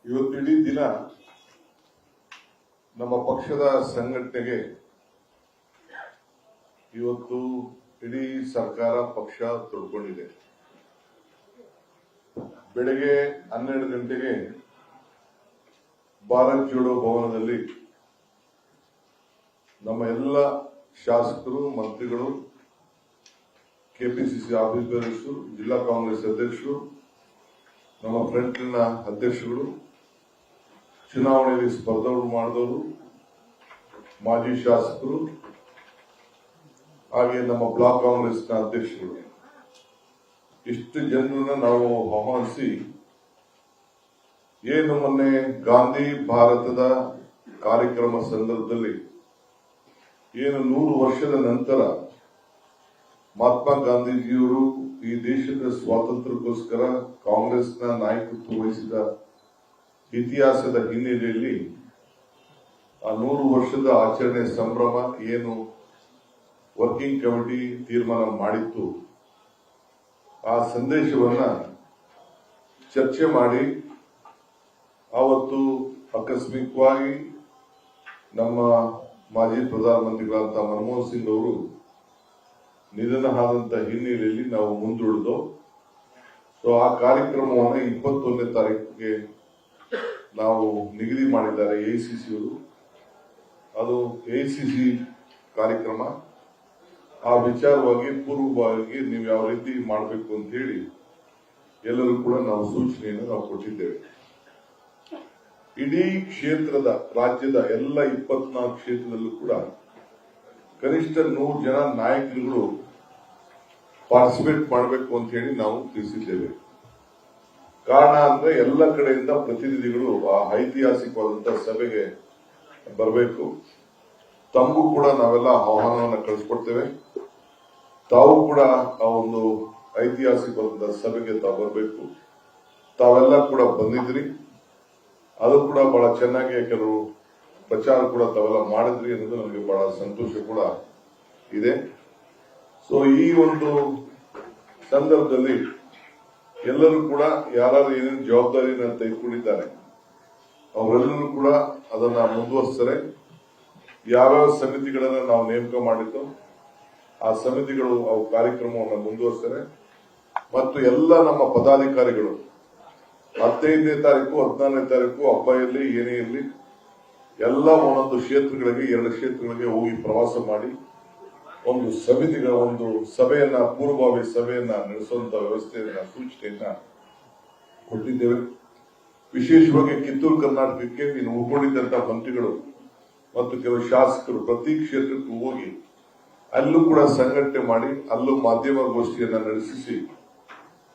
ಇವತ್ತು ಇಡೀ ದಿನ ನಮ್ಮ ಪಕ್ಷದ ಸಂಘಟನೆಗೆ ಇವತ್ತು ಇಡೀ ಸರ್ಕಾರ ಪಕ್ಷ ತೊಡ್ಕೊಂಡಿದೆ. ಬೆಳಗ್ಗೆ 12 ಗಂಟೆಗೆ ಭಾರತ್ ಜೋಡೋ ಭವನದಲ್ಲಿ ನಮ್ಮ ಎಲ್ಲ ಶಾಸಕರು, ಮಂತ್ರಿಗಳು, ಕೆಪಿಸಿಸಿ ಆಫೀಸರ್ಸ್, ಜಿಲ್ಲಾ ಕಾಂಗ್ರೆಸ್ ಅಧ್ಯಕ್ಷರು, ನಮ್ಮ ಫ್ರಂಟ್ನ ಅಧ್ಯಕ್ಷಗಳು, ಚುನಾವಣೆಯಲ್ಲಿ ಸ್ಪರ್ಧೆ ಮಾಡಿದವರು, ಮಾಜಿ ಶಾಸಕರು, ಹಾಗೆ ನಮ್ಮ ಬ್ಲಾಕ್ ಕಾಂಗ್ರೆಸ್ನ ಅಧ್ಯಕ್ಷರು, ಇಷ್ಟು ಜನರನ್ನ ನಾವು ಆಹ್ವಾನಿಸಿ ಏನು ಮೊನ್ನೆ ಗಾಂಧಿ ಭಾರತದ ಕಾರ್ಯಕ್ರಮ ಸಂದರ್ಭದಲ್ಲಿ ಏನು 100 ವರ್ಷದ ನಂತರ ಮಹಾತ್ಮ ಗಾಂಧೀಜಿಯವರು ಈ ದೇಶದ ಸ್ವಾತಂತ್ರ್ಯಕ್ಕೋಸ್ಕರ ಕಾಂಗ್ರೆಸ್ನ ನಾಯಕತ್ವ ವಹಿಸಿದ ಇತಿಹಾಸದ ಹಿನ್ನೆಲೆಯಲ್ಲಿ ಆ 100 ವರ್ಷದ ಆಚರಣೆ ಸಂಭ್ರಮ ಏನು ವರ್ಕಿಂಗ್ ಕಮಿಟಿ ತೀರ್ಮಾನ ಮಾಡಿತ್ತು, ಆ ಸಂದೇಶವನ್ನ ಚರ್ಚೆ ಮಾಡಿ ಆವತ್ತು ಆಕಸ್ಮಿಕವಾಗಿ ನಮ್ಮ ಮಾಜಿ ಪ್ರಧಾನಮಂತ್ರಿಗಳಾದ ಮನಮೋಹನ್ ಸಿಂಗ್ ಅವರು ನಿಧನ ಆದಂತ ಹಿನ್ನೆಲೆಯಲ್ಲಿ ನಾವು ಮುಂದೂಡಿದೋ. ಸೊ ಆ ಕಾರ್ಯಕ್ರಮವನ್ನು 21ನೇ ತಾರೀಕಿಗೆ ನಾವು ನಿಗದಿ ಮಾಡಿದ್ದಾರೆ ಎಐಸಿಸಿ ಅವರು. ಅದು ಎಐಸಿಸಿ ಕಾರ್ಯಕ್ರಮ. ಆ ವಿಚಾರವಾಗಿ ಪೂರ್ವಭಾವಿಯಾಗಿ ನೀವು ಯಾವ ರೀತಿ ಮಾಡಬೇಕು ಅಂತ ಹೇಳಿ ಎಲ್ಲರೂ ಕೂಡ ನಾವು ಸೂಚನೆಯನ್ನು ನಾವು ಕೊಟ್ಟಿದ್ದೇವೆ. ಇಡೀ ಕ್ಷೇತ್ರದ ರಾಜ್ಯದ ಎಲ್ಲ 24 ಕ್ಷೇತ್ರದಲ್ಲೂ ಕೂಡ ಕನಿಷ್ಠ 100 ಜನ ನಾಯಕರುಗಳು ಪಾರ್ಟಿಸಿಪೇಟ್ ಮಾಡಬೇಕು ಅಂತ ಹೇಳಿ ನಾವು ತಿಳಿಸಿದ್ದೇವೆ. ಕಾರಣ ಅಂದ್ರೆ ಎಲ್ಲ ಕಡೆಯಿಂದ ಪ್ರತಿನಿಧಿಗಳು ಆ ಐತಿಹಾಸಿಕವಾದಂತಹ ಸಭೆಗೆ ಬರಬೇಕು. ತಮಗೂ ಕೂಡ ನಾವೆಲ್ಲ ಆಹ್ವಾನವನ್ನು ಕಳಿಸ್ಕೊಡ್ತೇವೆ. ತಾವು ಕೂಡ ಆ ಒಂದು ಐತಿಹಾಸಿಕವಾದಂತಹ ಸಭೆಗೆ ತಾವು ಬರಬೇಕು. ತಾವೆಲ್ಲ ಕೂಡ ಬಂದಿದ್ರಿ, ಅದು ಕೂಡ ಬಹಳ ಚೆನ್ನಾಗಿ ಕೆಲವು ಪ್ರಚಾರ ಕೂಡ ತಾವೆಲ್ಲ ಮಾಡಿದ್ರಿ ಅನ್ನೋದು ನಮಗೆ ಬಹಳ ಸಂತೋಷ ಕೂಡ ಇದೆ. ಸೊ ಈ ಒಂದು ಸಂದರ್ಭದಲ್ಲಿ ಎಲ್ಲರೂ ಕೂಡ ಯಾರು ಏನೇನು ಜವಾಬ್ದಾರಿಯನ್ನು ತೆಗೆದುಕೊಂಡಿದ್ದಾರೆ ಅವರೆಲ್ಲರೂ ಕೂಡ ಅದನ್ನ ಮುಂದುವರಿಸ್ತಾರೆ. ಯಾವ್ಯಾವ ಸಮಿತಿಗಳನ್ನ ನಾವು ನೇಮಕ ಮಾಡಿದ್ದು ಆ ಸಮಿತಿಗಳು ಅವು ಕಾರ್ಯಕ್ರಮವನ್ನು ಮುಂದುವರಿಸ್ತಾರೆ. ಮತ್ತು ಎಲ್ಲ ನಮ್ಮ ಪದಾಧಿಕಾರಿಗಳು 15ನೇ ತಾರೀಕು 14ನೇ ತಾರೀಕು ಹಬ್ಬ ಇರಲಿ ಏನೇ ಇರಲಿ ಎಲ್ಲ ಒಂದೊಂದು ಕ್ಷೇತ್ರಗಳಿಗೆ 2 ಕ್ಷೇತ್ರಗಳಿಗೆ ಹೋಗಿ ಪ್ರವಾಸ ಮಾಡಿ ಒಂದು ಸಮಿತಿಗಳ ಒಂದು ಸಭೆಯನ್ನ ಪೂರ್ವಭಾವಿ ಸಭೆಯನ್ನ ನಡೆಸುವಂತ ವ್ಯವಸ್ಥೆಯನ್ನ ಸೂಚನೆಯನ್ನ ಕೊಟ್ಟಿದ್ದೇವೆ. ವಿಶೇಷವಾಗಿ ಕಿತ್ತೂರು ಕರ್ನಾಟಕಕ್ಕೆ ನೀನು ಉಳ್ಕೊಂಡಿದ್ದಂತಹ ಮಂತ್ರಿಗಳು ಮತ್ತು ಕೆಲವು ಶಾಸಕರು ಪ್ರತಿ ಕ್ಷೇತ್ರಕ್ಕೂ ಹೋಗಿ ಅಲ್ಲೂ ಕೂಡ ಸಂಘಟನೆ ಮಾಡಿ ಅಲ್ಲೂ ಮಾಧ್ಯಮಗೋಷ್ಠಿಯನ್ನ ನಡೆಸಿ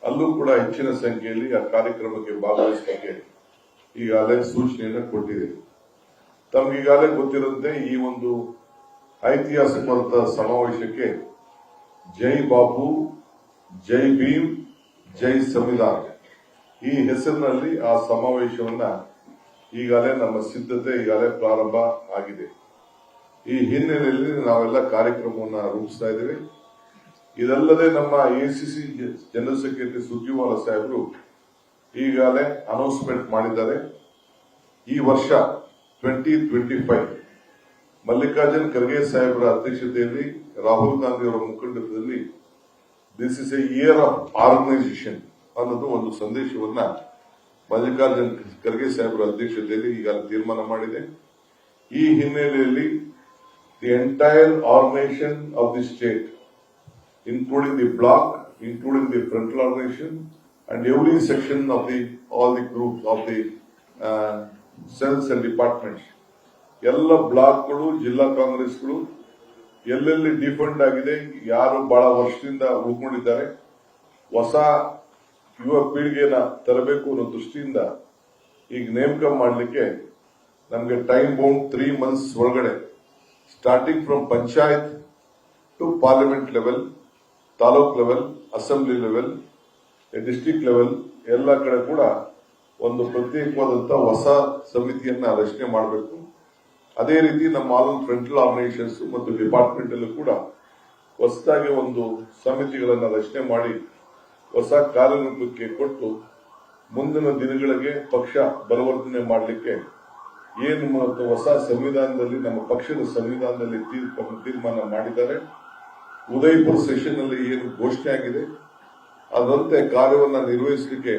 ಅಲ್ಲೂ ಕೂಡ ಹೆಚ್ಚಿನ ಸಂಖ್ಯೆಯಲ್ಲಿ ಆ ಕಾರ್ಯಕ್ರಮಕ್ಕೆ ಭಾಗವಹಿಸಲಿಕ್ಕೆ ಈಗಾಗಲೇ ಸೂಚನೆಯನ್ನು ಕೊಟ್ಟಿದೆ. ತಮಗೀಗಾಗಲೇ ಗೊತ್ತಿರಂತೆ ಈ ಒಂದು ಐತಿಹಾಸಿಕವಾದ ಸಮಾವೇಶಕ್ಕೆ ಜೈ ಬಾಪು, ಜೈ ಭೀಮ್, ಜೈ ಸಂವಿಧಾನ ಈ ಹೆಸರಿನಲ್ಲಿ ಆ ಸಮಾವೇಶವನ್ನ ಈಗಾಗಲೇ ನಮ್ಮ ಸಿದ್ಧತೆ ಈಗಾಗಲೇ ಪ್ರಾರಂಭ ಆಗಿದೆ. ಈ ಹಿನ್ನೆಲೆಯಲ್ಲಿ ನಾವೆಲ್ಲ ಕಾರ್ಯಕ್ರಮವನ್ನು ರೂಪಿಸ್ತಾ ಇದ್ದೇವೆ. ಇದಲ್ಲದೆ ನಮ್ಮ ಎಸಿಸಿ ಜನರಲ್ ಸೆಕ್ರೆಟರಿ ಸುರ್ಜಿವಾಲ ಸಾಹೇಬರು ಈಗಾಗಲೇ ಅನೌನ್ಸ್ಮೆಂಟ್ ಮಾಡಿದ್ದಾರೆ. ಈ ವರ್ಷ 2025 ಮಲ್ಲಿಕಾರ್ಜುನ್ ಖರ್ಗೆ ಸಾಹೇಬರ ಅಧ್ಯಕ್ಷತೆಯಲ್ಲಿ, ರಾಹುಲ್ ಗಾಂಧಿ ಅವರ ಮುಖಂಡತ್ವದಲ್ಲಿ this is a year of organisation ಅನ್ನೋದು ಒಂದು ಸಂದೇಶವನ್ನ ಮಲ್ಲಿಕಾರ್ಜುನ್ ಖರ್ಗೆ ಸಾಹೇಬರ ಅಧ್ಯಕ್ಷತೆಯಲ್ಲಿ ಈಗಾಗಲೇ ತೀರ್ಮಾನ ಮಾಡಿದೆ. ಈ ಹಿನ್ನೆಲೆಯಲ್ಲಿ the entire organisation of the state, including the block, including the frontal organization, and every section of all the groups of the cells and departments, ಎಲ್ಲ ಬ್ಲಾಕ್ಗಳು, ಜಿಲ್ಲಾ ಕಾಂಗ್ರೆಸ್ಗಳು ಎಲ್ಲೆಲ್ಲಿ ಡಿಫೆಂಡ್ ಆಗಿದೆ, ಯಾರು ಬಹಳ ವರ್ಷದಿಂದ ಉಳ್ಕೊಂಡಿದ್ದಾರೆ, ಹೊಸ ಯುವ ಪೀಳಿಗೆನ ತರಬೇಕು ಅನ್ನೋ ದೃಷ್ಟಿಯಿಂದ ಈಗ ನೇಮಕ ಮಾಡಲಿಕ್ಕೆ ನಮಗೆ ಟೈಮ್ ಬೌಂಡ್ 3 months ಒಳಗಡೆ starting from panchayat to parliament level, taluk level, assembly level, district level ಎಲ್ಲ ಕಡೆ ಕೂಡ ಒಂದು ಪ್ರತ್ಯೇಕವಾದಂತಹ ಹೊಸ ಸಮಿತಿಯನ್ನ ರಚನೆ ಮಾಡಬೇಕು. ಅದೇ ರೀತಿ ನಮ್ಮ ಆಲ್ ಫ್ರಂಟಲ್ ಆರ್ಗನೈಸೇಷನ್ಸ್ ಮತ್ತು ಡಿಪಾರ್ಟ್ಮೆಂಟ್ ಅಲ್ಲೂ ಕೂಡ ಹೊಸದಾಗಿ ಒಂದು ಸಮಿತಿಗಳನ್ನು ರಚನೆ ಮಾಡಿ ಹೊಸ ಕಾರ್ಯರೂಪಕ್ಕೆ ಕೊಟ್ಟು ಮುಂದಿನ ದಿನಗಳಿಗೆ ಪಕ್ಷ ಬಲವರ್ಧನೆ ಮಾಡಲಿಕ್ಕೆ ಏನು ಮತ್ತು ಹೊಸ ಸಂವಿಧಾನದಲ್ಲಿ ನಮ್ಮ ಪಕ್ಷದ ಸಂವಿಧಾನದಲ್ಲಿ ತೀರ್ಮಾನ ಮಾಡಿದ್ದಾರೆ. ಉದಯಪುರ ಸೆಷನ್ ಅಲ್ಲಿ ಏನು ಘೋಷಣೆ ಆಗಿದೆ ಅದರಂತೆ ಕಾರ್ಯವನ್ನ ನಿರ್ವಹಿಸಲಿಕ್ಕೆ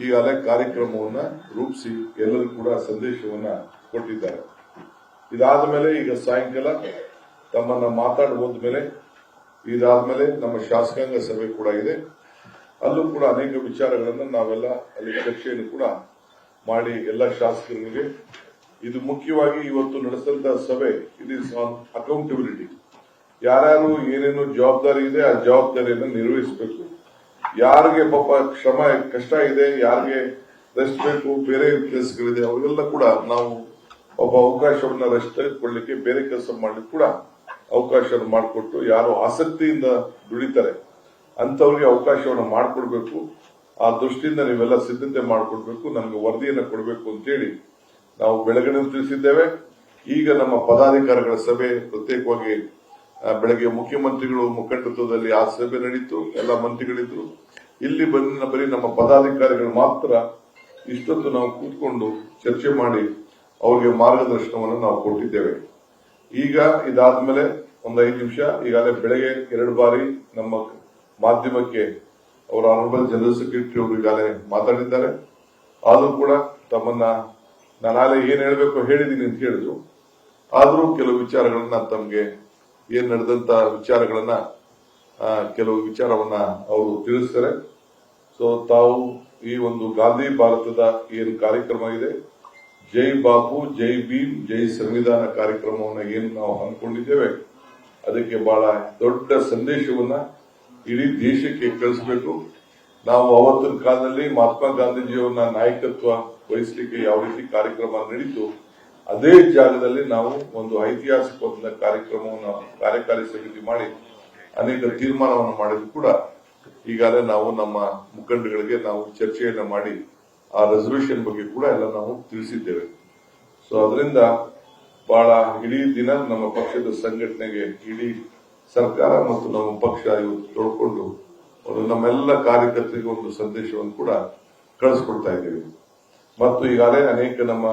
ಈಗಾಗಲೇ ಕಾರ್ಯಕ್ರಮವನ್ನ ರೂಪಿಸಿ ಎಲ್ಲರೂ ಕೂಡ ಸಂದೇಶವನ್ನ ಕೊಟ್ಟಿದ್ದಾರೆ. ಇದಾದ ಮೇಲೆ ಈಗ ಸಾಯಂಕಾಲ ತಮ್ಮನ್ನ ಮಾತಾಡಿ ಹೋದ್ಮೇಲೆ ಇದಾದ್ಮೇಲೆ ನಮ್ಮ ಶಾಸಕಾಂಗ ಸಭೆ ಕೂಡ ಇದೆ. ಅಲ್ಲೂ ಕೂಡ ಅನೇಕ ವಿಚಾರಗಳನ್ನು ನಾವೆಲ್ಲ ಅಲ್ಲಿ ಚರ್ಚೆಯನ್ನು ಕೂಡ ಮಾಡಿ ಎಲ್ಲ ಶಾಸಕರಿಗೆ ಇದು ಮುಖ್ಯವಾಗಿ ಇವತ್ತು ನಡೆಸಿದಂತಹ ಸಭೆ ಇಟ್ ಈಸ್ ಆನ್ ಅಕೌಂಟಬಿಲಿಟಿ. ಯಾರ್ಯಾರು ಏನೇನು ಜವಾಬ್ದಾರಿ ಇದೆ ಆ ಜವಾಬ್ದಾರಿಯನ್ನು ನಿರ್ವಹಿಸಬೇಕು. ಯಾರಿಗೆ ಪಾಪ ಶ್ರಮ ಕಷ್ಟ ಇದೆ, ಯಾರಿಗೆ ರೆಸ್ಟ್ ಬೇಕು, ಬೇರೆ ಕೆಲಸಗಳಿದೆ, ಅವೆಲ್ಲ ಕೂಡ ನಾವು ಒಬ್ಬ ಅವಕಾಶವನ್ನ ರೆಸ್ಟ್ ತೆಗೆದುಕೊಳ್ಳಲಿಕ್ಕೆ ಬೇರೆ ಕೆಲಸ ಮಾಡ್ಲಿಕ್ಕೆ ಕೂಡ ಅವಕಾಶ ಮಾಡಿಕೊಟ್ಟು ಯಾರು ಆಸಕ್ತಿಯಿಂದ ದುಡಿತಾರೆ ಅಂತವ್ರಿಗೆ ಅವಕಾಶವನ್ನು ಮಾಡಿಕೊಡ್ಬೇಕು. ಆ ದೃಷ್ಟಿಯಿಂದ ನೀವೆಲ್ಲ ಸಿದ್ಧತೆ ಮಾಡಿಕೊಡ್ಬೇಕು, ನಮ್ಗೆ ವರದಿಯನ್ನು ಕೊಡಬೇಕು ಅಂತೇಳಿ ನಾವು ಬೆಳಗ್ಗೆ ತಿಳಿಸಿದ್ದೇವೆ. ಈಗ ನಮ್ಮ ಪದಾಧಿಕಾರಿಗಳ ಸಭೆ ಪ್ರತ್ಯೇಕವಾಗಿ ಬೆಳಗ್ಗೆ ಮುಖ್ಯಮಂತ್ರಿಗಳು ಮುಖಂಡತ್ವದಲ್ಲಿ ಆ ಸಭೆ ನಡೀತು, ಎಲ್ಲ ಮಂತ್ರಿಗಳಿದ್ರು. ಇಲ್ಲಿ ಬರೀ ನಮ್ಮ ಪದಾಧಿಕಾರಿಗಳು ಮಾತ್ರ ಇಷ್ಟೊತ್ತು ನಾವು ಕೂತ್ಕೊಂಡು ಚರ್ಚೆ ಮಾಡಿ ಅವರಿಗೆ ಮಾರ್ಗದರ್ಶನವನ್ನು ನಾವು ಕೊಟ್ಟಿದ್ದೇವೆ. ಈಗ ಇದಾದ್ಮೇಲೆ ಒಂದು 5 ನಿಮಿಷ ಈಗಾಗಲೇ ಬೆಳಗ್ಗೆ 2 ಬಾರಿ ನಮ್ಮ ಮಾಧ್ಯಮಕ್ಕೆ ಅವರ ಆನರಬಲ್ ಜನರಲ್ ಸೆಕ್ರೆಟರಿ ಅವರು ಈಗಾಗಲೇ ಮಾತಾಡಿದ್ದಾರೆ. ಆದರೂ ಕೂಡ ತಮ್ಮನ್ನ ನಾಳೆ ಏನ್ ಹೇಳಬೇಕು ಹೇಳಿದೀನಿ ಅಂತ ಹೇಳಿದ್ರು. ಆದರೂ ಕೆಲವು ವಿಚಾರಗಳನ್ನ ತಮಗೆ ಏನ್ ನಡೆದಂತ ವಿಚಾರಗಳನ್ನ ಕೆಲವು ವಿಚಾರವನ್ನ ಅವರು ತಿಳಿಸ್ತಾರೆ. ಸೊ ತಾವು ಈ ಒಂದು ಗಾಂಧಿ ಭಾರತದ ಏನು ಕಾರ್ಯಕ್ರಮ ಇದೆ, ಜೈ ಬಾಪು ಜೈ ಭೀಮ್ ಜೈ ಸಂವಿಧಾನ ಕಾರ್ಯಕ್ರಮವನ್ನ ಏನು ನಾವು ಹಮ್ಮಿಕೊಂಡಿದ್ದೇವೆ ಅದಕ್ಕೆ ಬಹಳ ದೊಡ್ಡ ಸಂದೇಶವನ್ನ ಇಡೀ ದೇಶಕ್ಕೆ ಕಳಿಸಬೇಕು. ನಾವು ಅವತ್ತಿನ ಕಾಲದಲ್ಲಿ ಮಹಾತ್ಮ ಗಾಂಧೀಜಿಯವರ ನಾಯಕತ್ವ ವಹಿಸಲಿಕ್ಕೆ ಯಾವ ರೀತಿ ಕಾರ್ಯಕ್ರಮ ನಡೀತು ಅದೇ ಜಾಗದಲ್ಲಿ ನಾವು ಒಂದು ಐತಿಹಾಸಿಕ ಕಾರ್ಯಕ್ರಮವನ್ನು ಕಾರ್ಯಕಾರಿ ಸಮಿತಿ ಮಾಡಿ ಅನೇಕ ತೀರ್ಮಾನವನ್ನು ಮಾಡಿದ್ರು ಕೂಡ ಈಗಾಗಲೇ ನಾವು ನಮ್ಮ ಮುಖಂಡಗಳಿಗೆ ನಾವು ಚರ್ಚೆಯನ್ನ ಮಾಡಿ ಆ ರೆಸಲ್ಯೂಷನ್ ಬಗ್ಗೆ ಕೂಡ ಎಲ್ಲ ನಾವು ತಿಳಿಸಿದ್ದೇವೆ. ಸೊ ಅದರಿಂದ ಬಹಳ ಇಡೀ ದಿನ ನಮ್ಮ ಪಕ್ಷದ ಸಂಘಟನೆಗೆ ಇಡೀ ಸರ್ಕಾರ ಮತ್ತು ನಮ್ಮ ಪಕ್ಷ ಇವತ್ತು ತೊಡ್ಕೊಂಡು ನಮ್ಮೆಲ್ಲ ಕಾರ್ಯಕರ್ತರಿಗೆ ಒಂದು ಸಂದೇಶವನ್ನು ಕೂಡ ಕಳಿಸ್ಕೊಡ್ತಾ ಇದ್ದೇವೆ. ಮತ್ತು ಈಗಾಗಲೇ ಅನೇಕ ನಮ್ಮ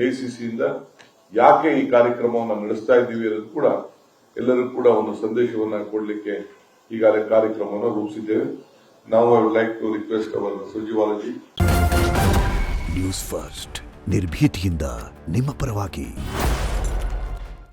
ಎಸಿಸಿಯಿಂದ ಯಾಕೆ ಈ ಕಾರ್ಯಕ್ರಮವನ್ನು ನಡೆಸ್ತಾ ಇದ್ದೀವಿ ಅನ್ನೋದು ಕೂಡ ಎಲ್ಲರೂ ಕೂಡ ಒಂದು ಸಂದೇಶವನ್ನು ಕೊಡಲಿಕ್ಕೆ ಈಗಾಗಲೇ ಕಾರ್ಯಕ್ರಮವನ್ನು ರೂಪಿಸಿದ್ದೇವೆ. ನಾವು I would like to request our ಸುಜಿವಾಲಜಿ. ನ್ಯೂಸ್ ಫಸ್ಟ್ ನಿರ್ಭೀತಿಯಿಂದ ನಿಮ್ಮ ಪರವಾಗಿ.